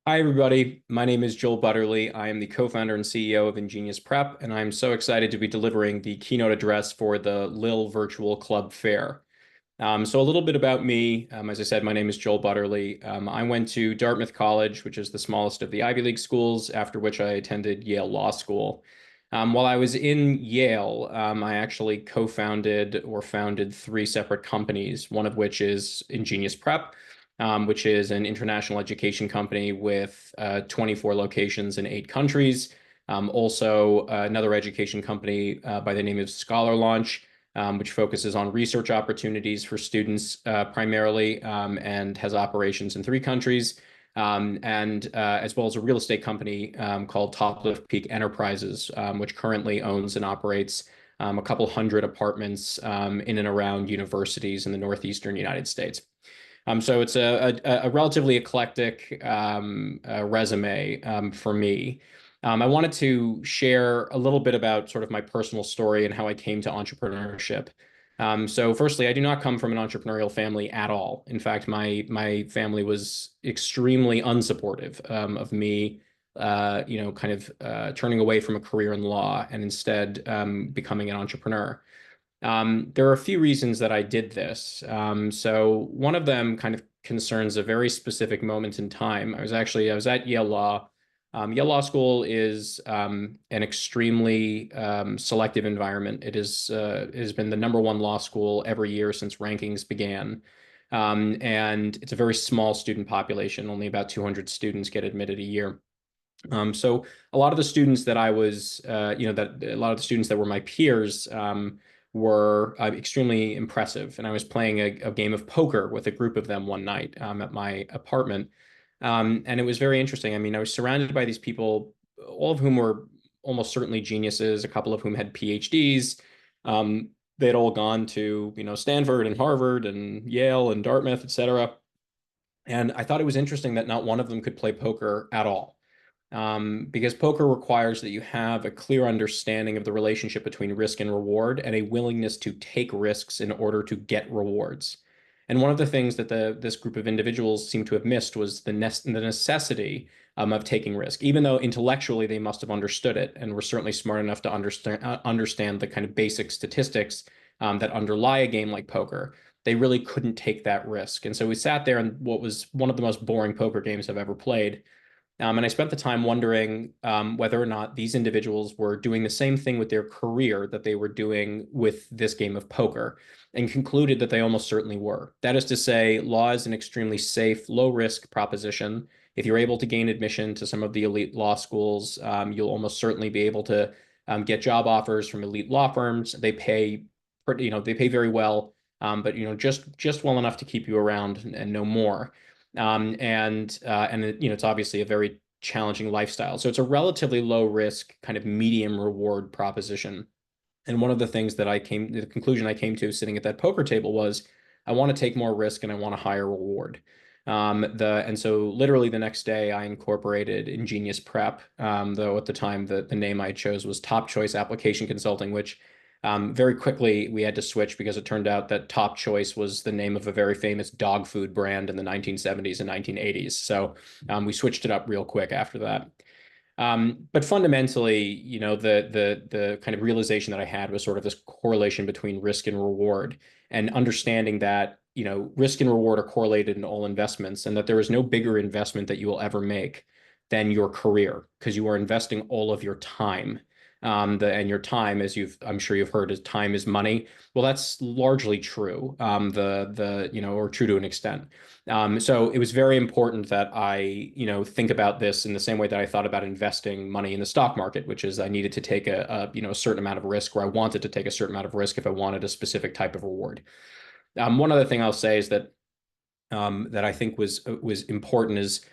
Hi, everybody. My name is Joel Butterly. I am the co-founder and CEO of InGenius Prep, and I'm so excited to be delivering the keynote address for the LIL Virtual Club Fair. So a little bit about me. As I said, my name is Joel Butterly. I went to Dartmouth College, which is the smallest of the Ivy League schools, after which I attended Yale Law School. While I was in Yale, I actually co-founded or founded three separate companies, one of which is InGenius Prep, which is an international education company with 24 locations in 8 countries. Also, another education company by the name of Scholar Launch, which focuses on research opportunities for students primarily and has operations in 3 countries. And as well as a real estate company called Toplift Peak Enterprises, which currently owns and operates a couple hundred apartments in and around universities in the northeastern United States. So it's a relatively eclectic resume for me. I wanted to share a little bit about sort of my personal story and how I came to entrepreneurship. So firstly, I do not come from an entrepreneurial family at all. In fact, my family was extremely unsupportive of me, kind of turning away from a career in law and instead becoming an entrepreneur. There are a few reasons that I did this. So one of them kind of concerns a very specific moment in time. I was at Yale Law. Yale Law School is an extremely selective environment. It has been the #1 law school every year since rankings began. And it's a very small student population. Only about 200 students get admitted a year. So a lot of the students that I was, that a lot of the students that were my peers were extremely impressive. And I was playing a game of poker with a group of them one night at my apartment. And it was very interesting. I mean, I was surrounded by these people, all of whom were almost certainly geniuses, a couple of whom had PhDs. They had all gone to, Stanford and Harvard and Yale and Dartmouth, et cetera. And I thought it was interesting that not one of them could play poker at all. Because poker requires that you have a clear understanding of the relationship between risk and reward and a willingness to take risks in order to get rewards. And one of the things that this group of individuals seemed to have missed was the necessity of taking risk, even though intellectually they must have understood it and were certainly smart enough to understand the kind of basic statistics that underlie a game like poker. They really couldn't take that risk. And so we sat there in what was one of the most boring poker games I've ever played. And I spent the time wondering whether or not these individuals were doing the same thing with their career that they were doing with this game of poker, and concluded that they almost certainly were. That is to say, law is an extremely safe, low-risk proposition. If you're able to gain admission to some of the elite law schools, you'll almost certainly be able to get job offers from elite law firms. They pay, they pay very well, but just well enough to keep you around and no more. It's obviously a very challenging lifestyle. So it's a relatively low risk, kind of medium reward proposition. And one of the conclusion I came to sitting at that poker table was, I want to take more risk and I want a higher reward. And so literally the next day I incorporated InGenius Prep, though at the time the name I chose was Top Choice Application Consulting, which very quickly we had to switch because it turned out that Top Choice was the name of a very famous dog food brand in the 1970s and 1980s. So we switched it up real quick after that. But fundamentally, the kind of realization that I had was sort of this correlation between risk and reward, and understanding that, risk and reward are correlated in all investments, and that there is no bigger investment that you will ever make than your career, because you are investing all of your time. And your time, as I'm sure you've heard, is time is money. Well, that's largely true. Or true to an extent. So it was very important that I, think about this in the same way that I thought about investing money in the stock market, which is I needed to take a certain amount of risk, or I wanted to take a certain amount of risk if I wanted a specific type of reward. One other thing I'll say is that I think was important is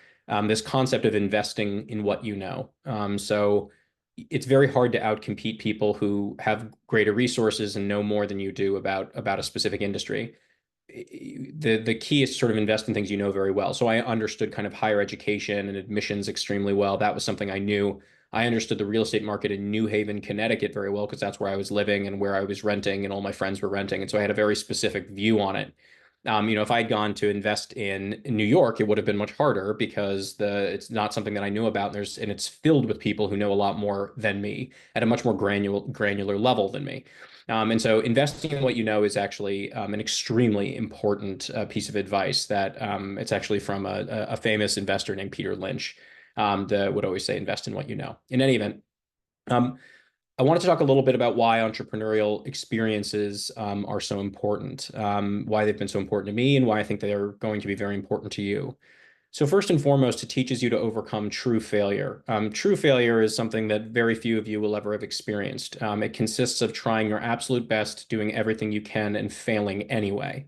this concept of investing in what you know. So it's very hard to outcompete people who have greater resources and know more than you do about a specific industry. The key is to sort of invest in things you know very well. So I understood kind of higher education and admissions extremely well. That was something I knew. I understood the real estate market in New Haven, Connecticut very well, because that's where I was living and where I was renting and all my friends were renting. And so I had a very specific view on it. If I had gone to invest in New York, it would have been much harder because it's not something that I knew about. And it's filled with people who know a lot more than me at a much more granular level than me. And so investing in what you know is actually an extremely important piece of advice that it's actually from a famous investor named Peter Lynch that would always say, invest in what you know. In any event, um, I wanted to talk a little bit about why entrepreneurial experiences are so important, why they've been so important to me, and why I think they are going to be very important to you. So first and foremost, it teaches you to overcome true failure. True failure is something that very few of you will ever have experienced. It consists of trying your absolute best, doing everything you can, and failing anyway.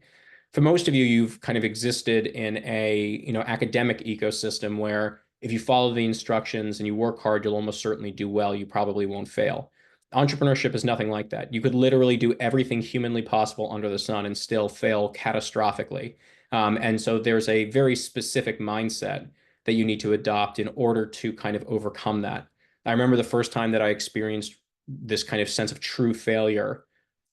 For most of you, you've kind of existed in a academic ecosystem where if you follow the instructions and you work hard, you'll almost certainly do well. You probably won't fail. Entrepreneurship is nothing like that. You could literally do everything humanly possible under the sun and still fail catastrophically. And so there's a very specific mindset that you need to adopt in order to kind of overcome that. I remember the first time that I experienced this kind of sense of true failure.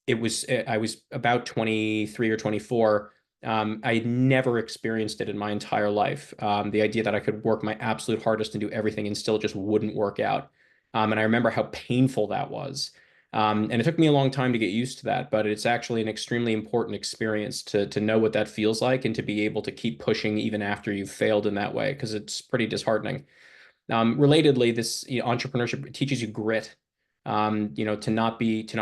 I was about 23 or 24. I had never experienced it in my entire life. The idea that I could work my absolute hardest and do everything and still just wouldn't work out. And I remember how painful that was. And it took me a long time to get used to that, but it's actually an extremely important experience to know what that feels like and to be able to keep pushing even after you've failed in that way, because it's pretty disheartening. Relatedly, this entrepreneurship teaches you grit. To not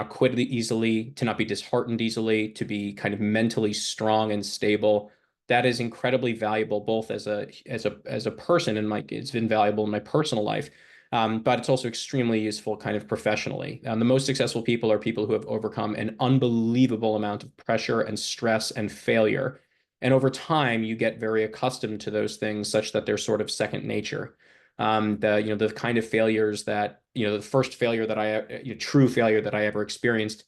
quit easily, to not be disheartened easily, to be kind of mentally strong and stable. That is incredibly valuable, both as a person, and it's been valuable in my personal life. But it's also extremely useful kind of professionally. The most successful people are people who have overcome an unbelievable amount of pressure and stress and failure. And over time, you get very accustomed to those things such that they're sort of second nature. The kind of failures that, the first failure that true failure that I ever experienced,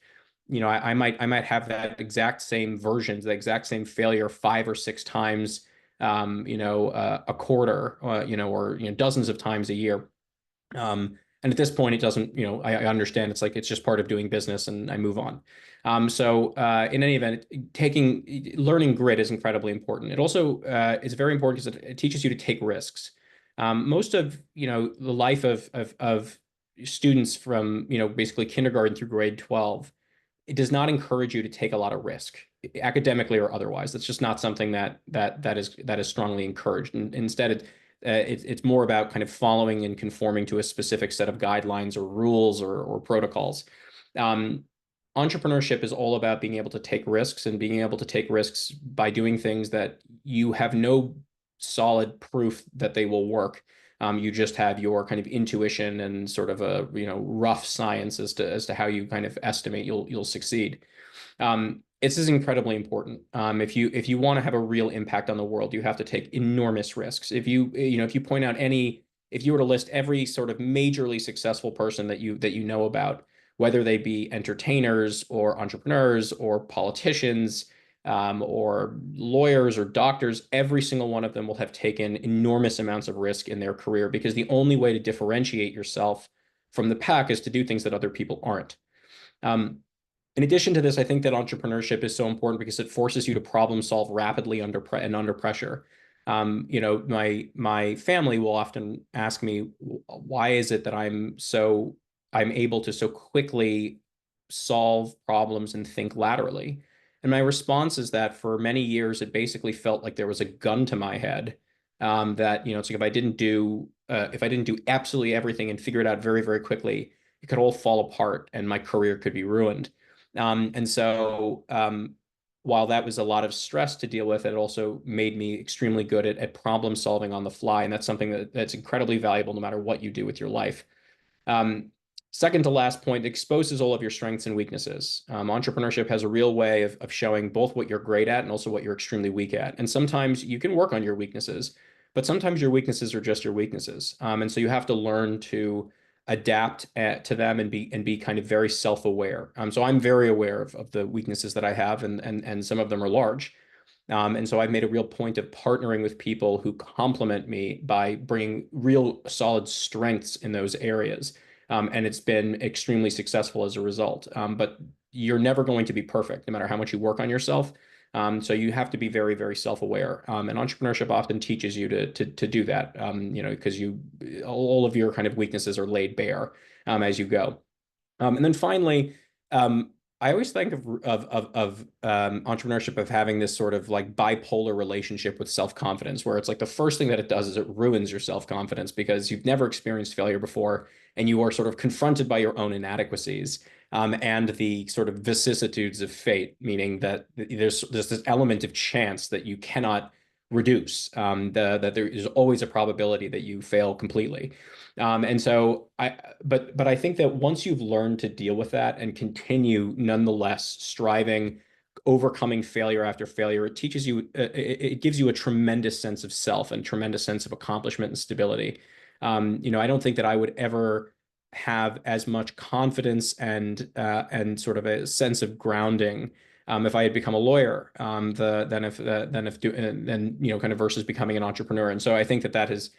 I might have that exact same version, the exact same failure 5 or 6 times, a quarter, or dozens of times a year. And at this point, it doesn't, I understand it's just part of doing business and I move on. In any event, learning grit is incredibly important. It also is very important because it teaches you to take risks. Most of, the life of students from, basically kindergarten through grade 12, it does not encourage you to take a lot of risk, academically or otherwise. That's just not something that is strongly encouraged. And instead, it's more about kind of following and conforming to a specific set of guidelines or rules or protocols. Entrepreneurship is all about being able to take risks and being able to take risks by doing things that you have no solid proof that they will work. You just have your kind of intuition and sort of a rough science as to how you kind of estimate you'll succeed. This is incredibly important. If you want to have a real impact on the world, you have to take enormous risks. If you point out if you were to list every sort of majorly successful person that you know about, whether they be entertainers or entrepreneurs or politicians, or lawyers or doctors, every single one of them will have taken enormous amounts of risk in their career, because the only way to differentiate yourself from the pack is to do things that other people aren't. In addition to this, I think that entrepreneurship is so important because it forces you to problem solve rapidly under pressure. My family will often ask me, why is it that I'm able to so quickly solve problems and think laterally? And my response is that for many years, it basically felt like there was a gun to my head. That it's like if I didn't do absolutely everything and figure it out very, very quickly, it could all fall apart and my career could be ruined. While that was a lot of stress to deal with, it also made me extremely good at problem solving on the fly. And that's something that's incredibly valuable no matter what you do with your life. Um, Second to last point, exposes all of your strengths and weaknesses. Entrepreneurship has a real way of showing both what you're great at and also what you're extremely weak at. And sometimes you can work on your weaknesses, but sometimes your weaknesses are just your weaknesses. And so you have to learn to adapt to them and be kind of very self-aware. So I'm very aware of the weaknesses that I have, and some of them are large. And so I've made a real point of partnering with people who complement me by bringing real solid strengths in those areas. And it's been extremely successful as a result. But you're never going to be perfect, no matter how much you work on yourself. So you have to be very, very self-aware. And entrepreneurship often teaches you to do that, because all of your kind of weaknesses are laid bare as you go. And then finally, I always think of entrepreneurship of having this sort of like bipolar relationship with self-confidence, where it's like the first thing that it does is it ruins your self-confidence because you've never experienced failure before, and you are sort of confronted by your own inadequacies, and the sort of vicissitudes of fate, meaning that there's this element of chance that you cannot reduce, that there is always a probability that you fail completely. And so but I think that once you've learned to deal with that and continue nonetheless striving, overcoming failure after failure, it teaches you, it gives you a tremendous sense of self and tremendous sense of accomplishment and stability. I don't think that I would ever have as much confidence and sort of a sense of grounding if I had become a lawyer, than kind of versus becoming an entrepreneur. And so I think that that has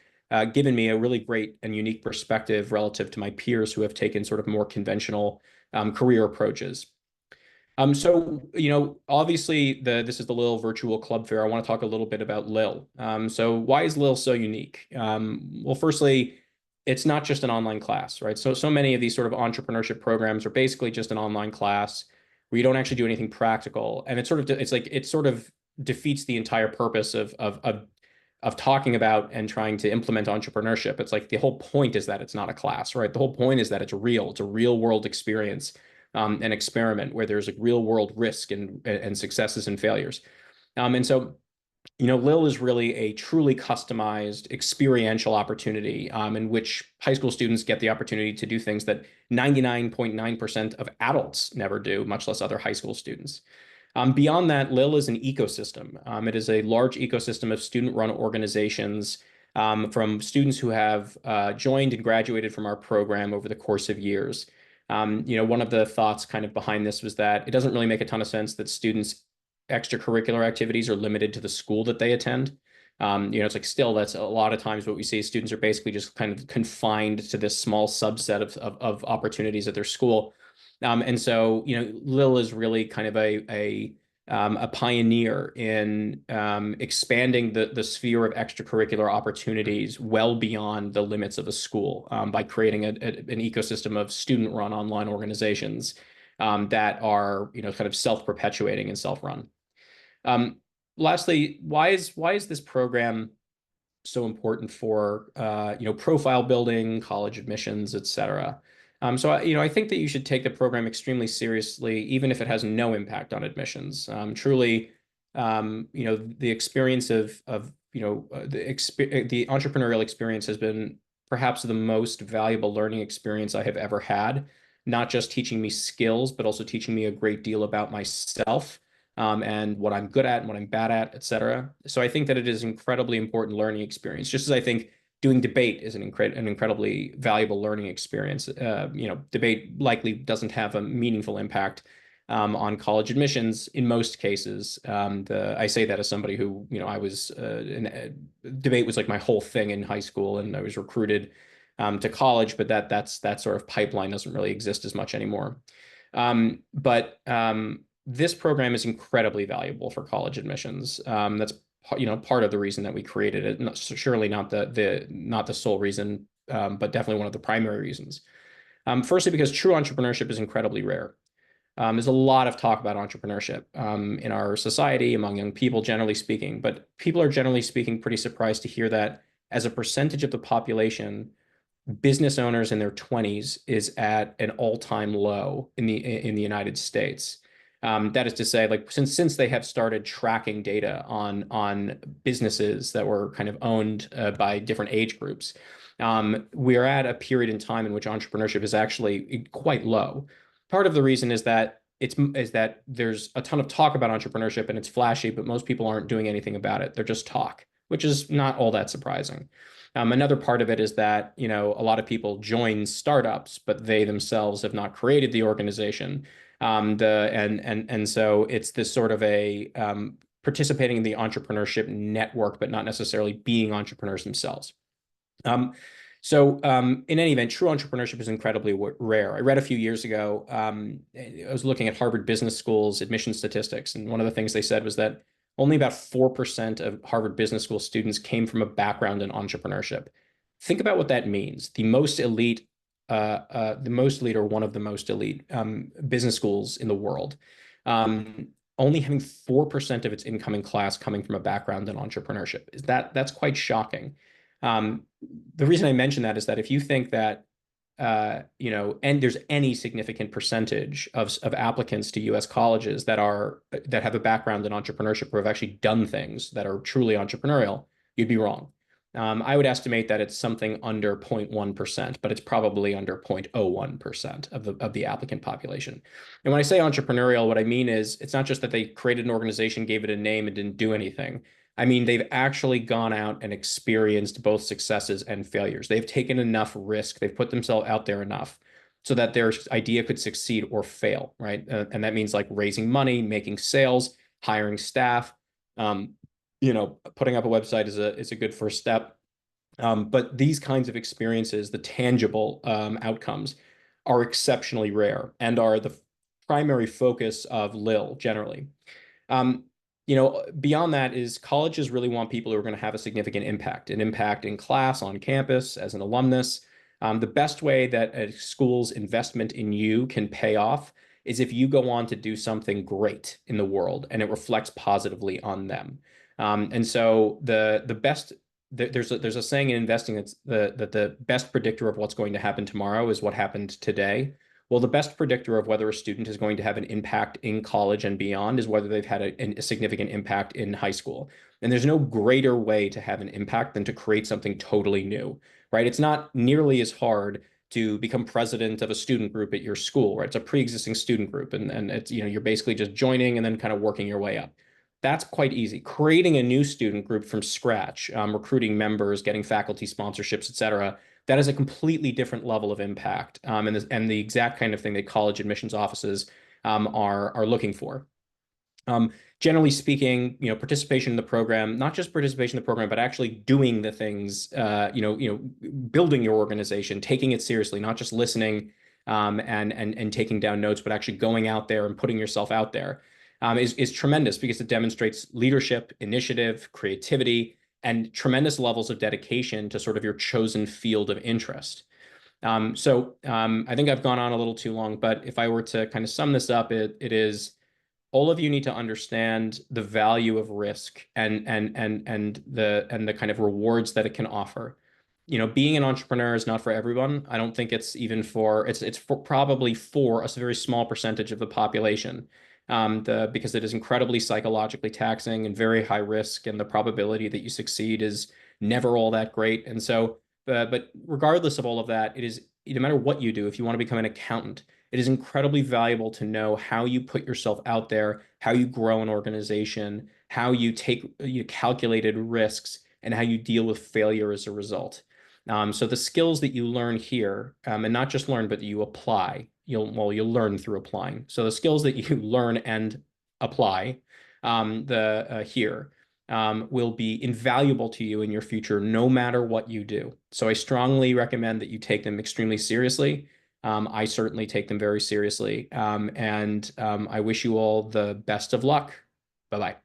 given me a really great and unique perspective relative to my peers who have taken sort of more conventional career approaches. Obviously this is the LIL virtual club fair. I want to talk a little bit about LIL. So why is LIL so unique? Well, firstly, it's not just an online class, right? So many of these sort of entrepreneurship programs are basically just an online class where you don't actually do anything practical, and it sort of defeats the entire purpose of talking about and trying to implement entrepreneurship. It's like the whole point is that it's not a class, right? The whole point is that it's real. It's a real world experience, an experiment where there's like real world risk and successes and failures. And so, LIL is really a truly customized experiential opportunity, in which high school students get the opportunity to do things that 99.9% of adults never do, much less other high school students. Beyond that, LIL is an ecosystem. It is a large ecosystem of student-run organizations, from students who have joined and graduated from our program over the course of years. One of the thoughts kind of behind this was that it doesn't really make a ton of sense that students' extracurricular activities are limited to the school that they attend. It's like still that's a lot of times what we see. Students are basically just kind of confined to this small subset of opportunities at their school. And so, LIL is really kind of a pioneer in expanding the sphere of extracurricular opportunities well beyond the limits of a school, by creating an ecosystem of student-run online organizations that are, kind of self-perpetuating and self-run. Lastly, why is this program so important for profile building, college admissions, et cetera? So I think that you should take the program extremely seriously, even if it has no impact on admissions. Truly, the experience the entrepreneurial experience has been perhaps the most valuable learning experience I have ever had. Not just teaching me skills, but also teaching me a great deal about myself, and what I'm good at and what I'm bad at, et cetera. So I think that it is an incredibly important learning experience, just as I think doing debate is an incredibly valuable learning experience. Debate likely doesn't have a meaningful impact on college admissions in most cases. I say that as somebody who, debate was like my whole thing in high school, and I was recruited to college, but that sort of pipeline doesn't really exist as much anymore. But this program is incredibly valuable for college admissions. That's part of the reason that we created it. Surely not the sole reason, but definitely one of the primary reasons. Firstly, because true entrepreneurship is incredibly rare. There's a lot of talk about entrepreneurship in our society among young people, generally speaking, but people are generally speaking pretty surprised to hear that as a percentage of the population, business owners in their 20s is at an all-time low in the United States. That is to say, like since they have started tracking data on businesses that were kind of owned by different age groups, we are at a period in time in which entrepreneurship is actually quite low. Part of the reason is that there's a ton of talk about entrepreneurship and it's flashy, but most people aren't doing anything about it. They're just talk, which is not all that surprising. Another part of it is that, a lot of people join startups, but they themselves have not created the organization. So it's this sort of a participating in the entrepreneurship network, but not necessarily being entrepreneurs themselves. So, in any event, true entrepreneurship is incredibly rare. I read a few years ago, I was looking at Harvard Business School's admission statistics, and one of the things they said was that only about 4% of Harvard Business School students came from a background in entrepreneurship. Think about what that means. The most elite, or one of the most elite business schools in the world, um, only having 4% of its incoming class coming from a background in entrepreneurship. That's quite shocking. Um, the reason I mention that is that if you think that and there's any significant percentage of applicants to U.S. colleges that have a background in entrepreneurship or have actually done things that are truly entrepreneurial, you'd be wrong. I would estimate that it's something under 0.1%, but it's probably under 0.01% of the applicant population. And when I say entrepreneurial, what I mean is it's not just that they created an organization, gave it a name, and didn't do anything. I mean, they've actually gone out and experienced both successes and failures. They've taken enough risk. They've put themselves out there enough so that their idea could succeed or fail, right? And that means like raising money, making sales, hiring staff. Putting up a website is a good first step. But these kinds of experiences, the tangible outcomes, are exceptionally rare and are the primary focus of LIL generally. Um, Beyond that is colleges really want people who are going to have a significant impact, an impact in class, on campus, as an alumnus. The best way that a school's investment in you can pay off is if you go on to do something great in the world and it reflects positively on them. And so the best there's a saying in investing that the best predictor of what's going to happen tomorrow is what happened today. Well, the best predictor of whether a student is going to have an impact in college and beyond is whether they've had a significant impact in high school. And there's no greater way to have an impact than to create something totally new, right? It's not nearly as hard to become president of a student group at your school, right? It's a pre-existing student group, and it's, you're basically just joining and then kind of working your way up. That's quite easy. Creating a new student group from scratch, recruiting members, getting faculty sponsorships, et cetera, that is a completely different level of impact, and the exact kind of thing that college admissions offices are looking for. Generally speaking, participation in the program, not just participation in the program, but actually doing the things, building your organization, taking it seriously, not just listening and taking down notes, but actually going out there and putting yourself out there, is tremendous because it demonstrates leadership, initiative, creativity, and tremendous levels of dedication to sort of your chosen field of interest. I think I've gone on a little too long, but if I were to kind of sum this up, it is all of you need to understand the value of risk and the kind of rewards that it can offer. Being an entrepreneur is not for everyone. I don't think it's even for probably for a very small percentage of the population. Because it is incredibly psychologically taxing and very high risk, and the probability that you succeed is never all that great. And so, but regardless of all of that, it is, no matter what you do, if you want to become an accountant, it is incredibly valuable to know how you put yourself out there, how you grow an organization, how you take calculated risks, and how you deal with failure as a result. So the skills that you learn here, and not just learn, but that you apply, you'll learn through applying. So the skills that you learn and apply here will be invaluable to you in your future, no matter what you do. So I strongly recommend that you take them extremely seriously. I certainly take them very seriously. And I wish you all the best of luck. Bye-bye.